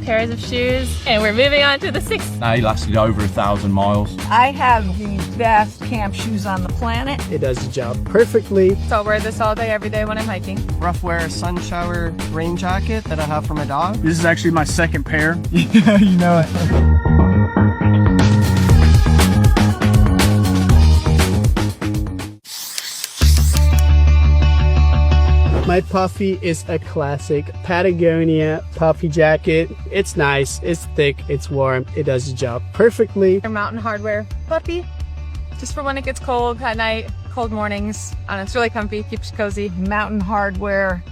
pairs of shoes, and we're moving on to the sixth. They lasted over 1,000 miles. I have the best camp shoes on the planet. It does the job perfectly. So I'll wear this all day, every day when I'm hiking. Rough wear sun shower rain jacket that I have for my dog. This is actually my second pair. Yeah, you know it. My puffy is a classic Patagonia puffy jacket. It's nice, it's thick, it's warm, it does the job perfectly. Your mountain hardware puffy, just for when it gets cold at night, cold mornings. And it's really comfy, keeps you cozy. Mountain Hardwear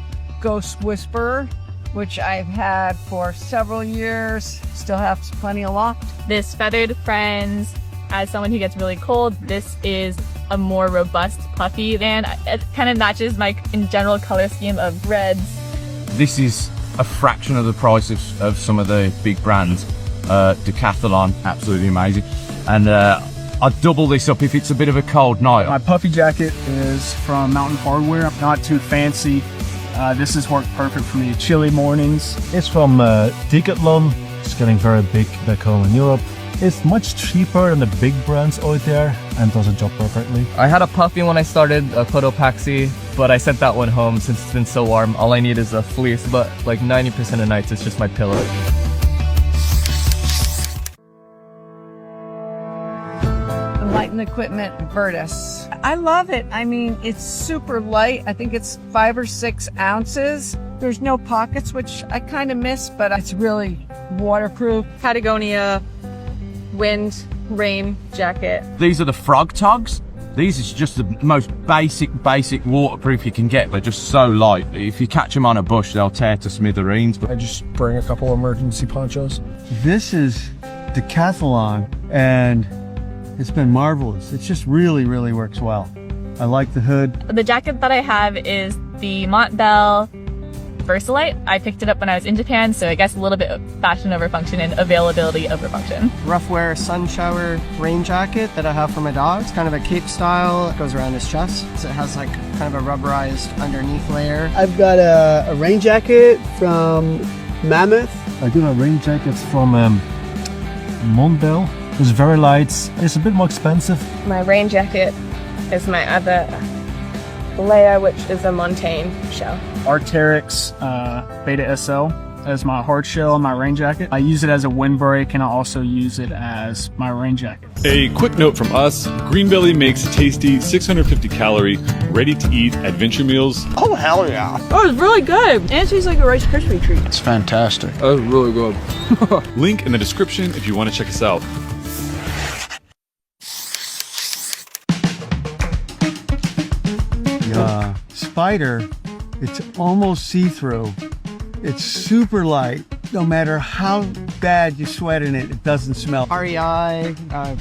Ghost Whisperer, which I've had for several years. Still have plenty of loft. This Feathered Friends, as someone who gets really cold, this is a more robust puffy, and it kind of matches my in general color scheme of reds. This is a fraction of the price of some of the big brands. Decathlon, absolutely amazing. And I'd double this up if it's a bit of a cold night. My puffy jacket is from Mountain Hardwear. Not too fancy. This has worked perfect for me. Chilly mornings. It's from Decathlon. It's getting very big back home in Europe. It's much cheaper than the big brands out there and does the job perfectly. I had a puffy when I started, a Cotopaxi, but I sent that one home since it's been so warm. All I need is a fleece, but like 90% of nights it's just my pillow. Lighten Equipment Virtus. I love it. I mean, it's super light. I think it's 5 or 6 ounces. There's no pockets, which I kind of miss, but it's really waterproof. Patagonia wind rain jacket. These are the Frog Togs. These is just the most basic waterproof you can get. They're just so light. If you catch them on a bush, they'll tear to smithereens. I just bring a couple emergency ponchos. This is Decathlon, and it's been marvelous. It just really works well. I like the hood. The jacket that I have is the Montbell Versalite. I picked it up when I was in Japan, so I guess a little bit of fashion over function and availability over function. Rough wear sun shower rain jacket that I have for my dog. It's kind of a cape style. It goes around his chest. So it has like kind of a rubberized underneath layer. I've got a rain jacket from Mammoth. I do have rain jackets from Montbell. It's very light. It's a bit more expensive. My rain jacket is my other layer, which is a Montaigne shell. Arc'teryx Beta SL as my hard shell and my rain jacket. I use it as a windbreak, and I also use it as my rain jacket. A quick note from us, Greenbelly makes tasty 650 calorie, ready to eat adventure meals. Oh, hell yeah. Oh, it's really good. And it tastes like a Rice Krispie treat. It's fantastic. That was really good. Link in the description if you want to check us out. Spider, it's almost see-through. It's super light. No matter how bad you sweat in it, it doesn't smell. REI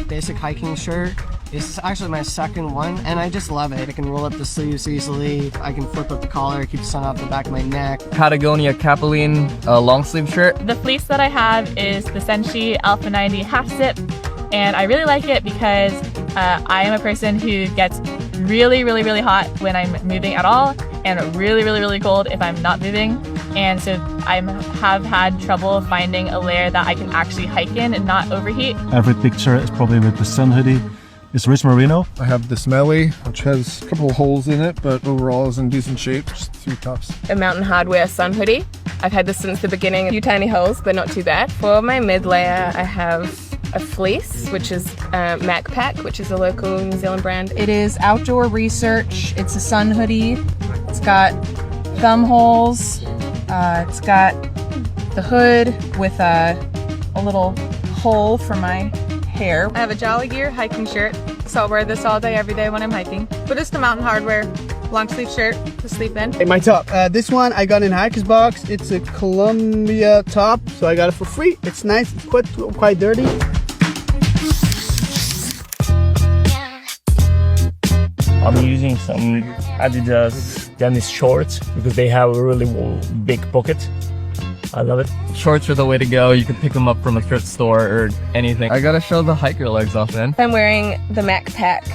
basic hiking shirt. It's actually my second one, and I just love it. I can roll up the sleeves easily. I can flip up the collar, keep the sun off the back of my neck. Patagonia Capeline long sleeve shirt. The fleece that I have is the Senshi Alpha 90 half zip, and I really like it because I am a person who gets really hot when I'm moving at all, and really cold if I'm not moving. And so I have had trouble finding a layer that I can actually hike in and not overheat. Every picture is probably with the sun hoodie. It's Rich Merino. I have the Smelly, which has a couple of holes in it, but overall is in decent shape. Just 3 tops. A Mountain Hardwear sun hoodie. I've had this since the beginning. A few tiny holes, but not too bad. For my mid layer, I have a fleece, which is MacPack, which is a local New Zealand brand. It is Outdoor Research. It's a sun hoodie. It's got thumb holes. It's got the hood with a little hole for my hair. I have a Jolly Gear hiking shirt, so I'll wear this all day, every day when I'm hiking. But it's the Mountain Hardwear long sleeve shirt to sleep in. Hey, my top. This one I got in Hiker's Box. It's a Columbia top, so I got it for free. It's nice. It's quite dirty. I'm using some Adidas tennis shorts because they have a really big pocket. I love it. Shorts are the way to go. You can pick them up from a thrift store or anything. I gotta show the hiker legs off, man. I'm wearing the Mac Pack,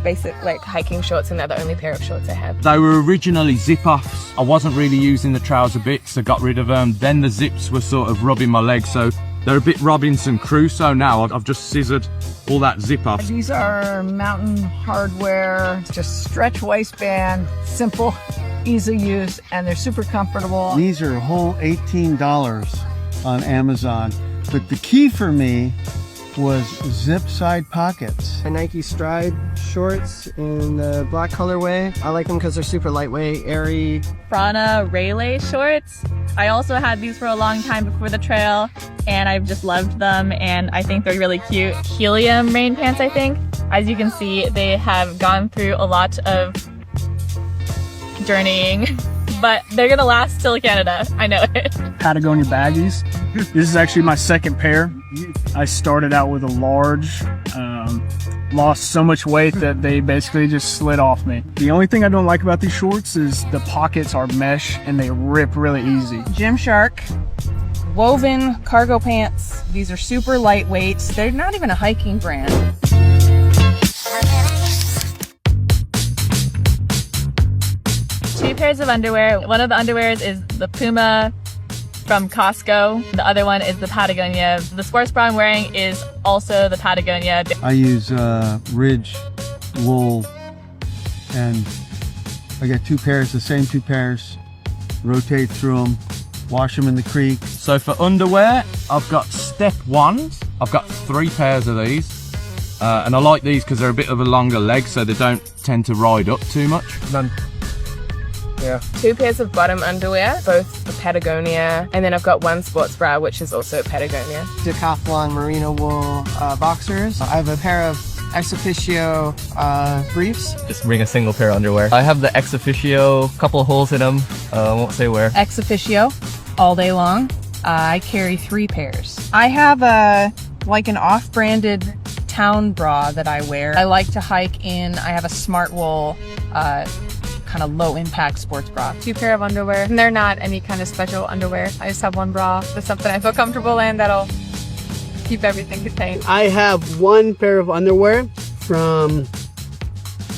basic like hiking shorts, and they're the only pair of shorts I have. They were originally zip-offs. I wasn't really using the trouser bits, so got rid of them. Then the zips were sort of rubbing my legs, so they're a bit Robinson Crusoe now. I've just scissored all that zip off. These are Mountain Hardwear, just stretch waistband, simple, easy use, and they're super comfortable. These are a whole $18 on Amazon. But the key for me was zip side pockets. My Nike Stride shorts in the black colorway. I like them because they're super lightweight, airy. Prana Rayleigh shorts. I also had these for a long time before the trail, and I've just loved them, and I think they're really cute. Helium rain pants, I think. As you can see, they have gone through a lot of journeying, but they're gonna last till Canada. I know it. Patagonia baggies. This is actually my second pair. I started out with a large, lost so much weight that they basically just slid off me. The only thing I don't like about these shorts is the pockets are mesh and they rip really easy. Gymshark woven cargo pants. These are super lightweight. They're not even a hiking brand. Two pairs of underwear. One of the underwears is the Puma from Costco. The other one is the Patagonia. The sports bra I'm wearing is also the Patagonia. I use Ridge wool, and I got two pairs, the same two pairs, rotate through them, wash them in the creek. So for underwear, I've got step ones. I've got 3 pairs of these. And I like these because they're a bit of a longer leg, so they don't tend to ride up too much. None. Yeah. 2 pairs of bottom underwear, both Patagonia, and then I've got 1 sports bra, which is also Patagonia. Decathlon merino wool boxers. I have a pair of Ex Officio briefs. Just bring a single pair of underwear. I have the Ex Officio, couple holes in them. I won't say where. Ex Officio, all day long. I carry 3 pairs. I have like an off-branded town bra that I wear. I like to hike in. I have a smart wool kind of low impact sports bra. 2 pair of underwear, and they're not any kind of special underwear. I just have 1 bra. That's something I feel comfortable in that'll keep everything contained. I have 1 pair of underwear from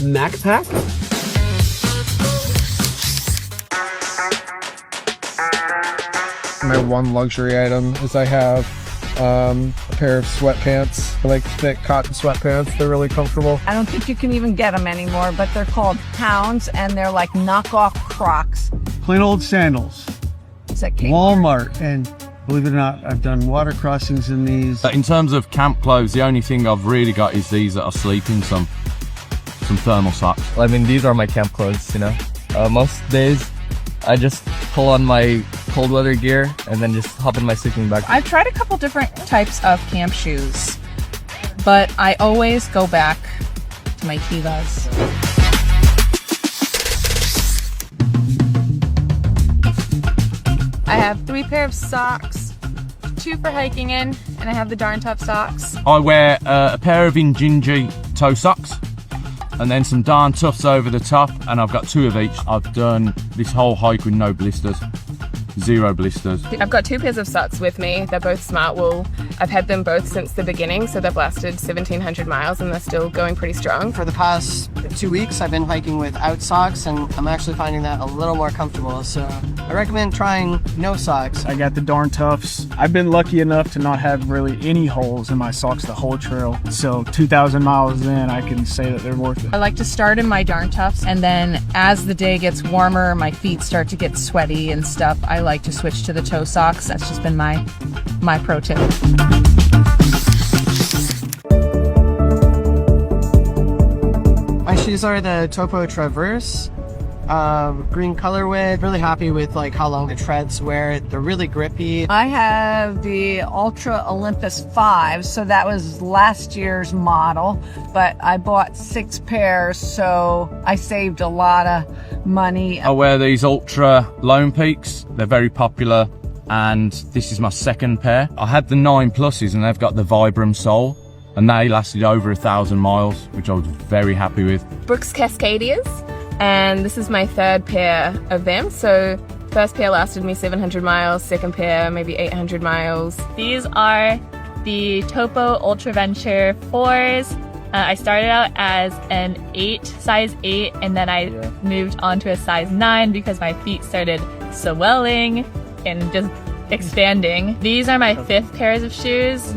MacPack. My one luxury item is I have a pair of sweatpants. I like thick cotton sweatpants. They're really comfortable. I don't think you can even get them anymore, but they're called Hounds, and they're like knockoff Crocs. Plain old sandals. Is that Kate? Walmart, and believe it or not, I've done water crossings in these. But in terms of camp clothes, the only thing I've really got is these that I sleep in, some thermal socks. I mean, these are my camp clothes, you know. Most days, I just pull on my cold weather gear and then just hop in my sleeping bag. I've tried a couple different types of camp shoes, but I always go back to my Tevas. I have 3 pair of socks, 2 for hiking in, and I have the Darn Tough socks. I wear a pair of Injinji toe socks and then some Darn Toughs over the top, and I've got 2 of each. I've done this whole hike with no blisters. 0 blisters. I've got 2 pairs of socks with me. They're both smart wool. I've had them both since the beginning, so they've lasted 1,700 miles and they're still going pretty strong. For the past 2 weeks, I've been hiking without socks, and I'm actually finding that a little more comfortable. So I recommend trying no socks. I got the Darn Toughs. I've been lucky enough to not have really any holes in my socks the whole trail. So 2,000 miles in, I can say that they're worth it. I like to start in my Darn Toughs, and then as the day gets warmer, my feet start to get sweaty and stuff, I like to switch to the toe socks. That's just been my pro tip. My shoes are the Topo Traverse, green colorway. Really happy with like how long the treads wear. They're really grippy. I have the Ultra Olympus 5, so that was last year's model, but I bought 6 pairs, so I saved a lot of money. I wear these Ultra Lone Peaks. They're very popular, and this is my 2nd pair. I had the 9 Pluses, and they've got the Vibram sole, and they lasted over 1,000 miles, which I was very happy with. Brooks Cascadias, and this is my 3rd pair of them. So First pair lasted me 700 miles, second pair maybe 800 miles. These are the Topo Ultra Venture 4s. I started out as an size 8, and then I moved on to a size 9 because my feet started swelling and just expanding. These are my 5th pairs of shoes.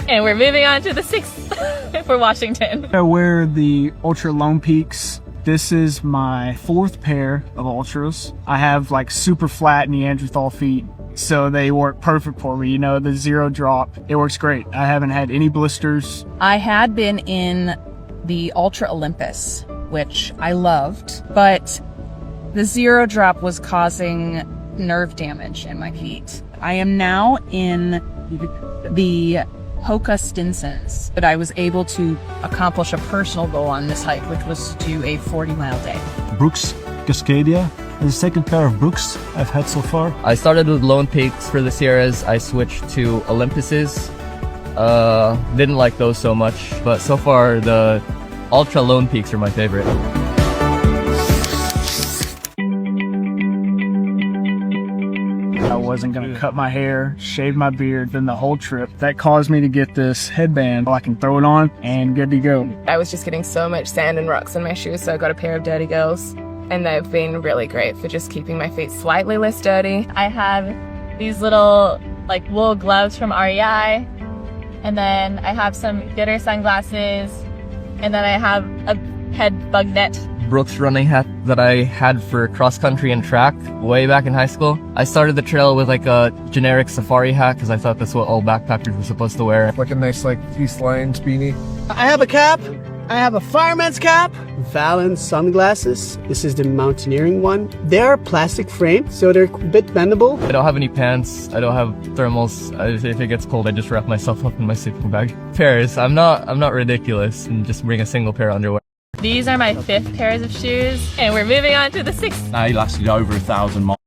And we're moving on to the 6th for Washington. I wear the Ultra Lone Peaks. This is my 4th pair of Ultras. I have like super flat Neanderthal feet, so they work perfect for me. You know, the zero drop, it works great. I haven't had any blisters. I had been in the Ultra Olympus, which I loved, but the zero drop was causing nerve damage in my feet. I am now in the Hoka Stinsons, but I was able to accomplish a personal goal on this hike, which was to do a 40-mile day. Brooks Cascadia is the second pair of Brooks I've had so far. I started with Lone Peaks for the Sierras. I switched to Olympuses. Didn't like those so much, but so far the Ultra Lone Peaks are my favorite. I wasn't gonna cut my hair, shave my beard, then the whole trip. That caused me to get this headband. I can throw it on and good to go. I was just getting so much sand and rocks in my shoes, so I got a pair of Dirty Girls. And they've been really great for just keeping my feet slightly less dirty. I have these little like wool gloves from REI. And then I have some Getter sunglasses. And then I have a head bug net. Brooks running hat that I had for cross country and track way back in high school. I started the trail with like a generic safari hat because I thought that's what all backpackers were supposed to wear. Like a nice like East Lions beanie. I have a cap. I have a fireman's cap. Valen sunglasses. This is the mountaineering one. They are plastic framed, so they're a bit bendable. I don't have any pants. I don't have thermals. If it gets cold, I just wrap myself up in my sleeping bag. Pairs. I'm not ridiculous and just bring a single pair of underwear. These are my 5th pairs of shoes, and we're moving on to the 6th. They lasted over 1,000 miles.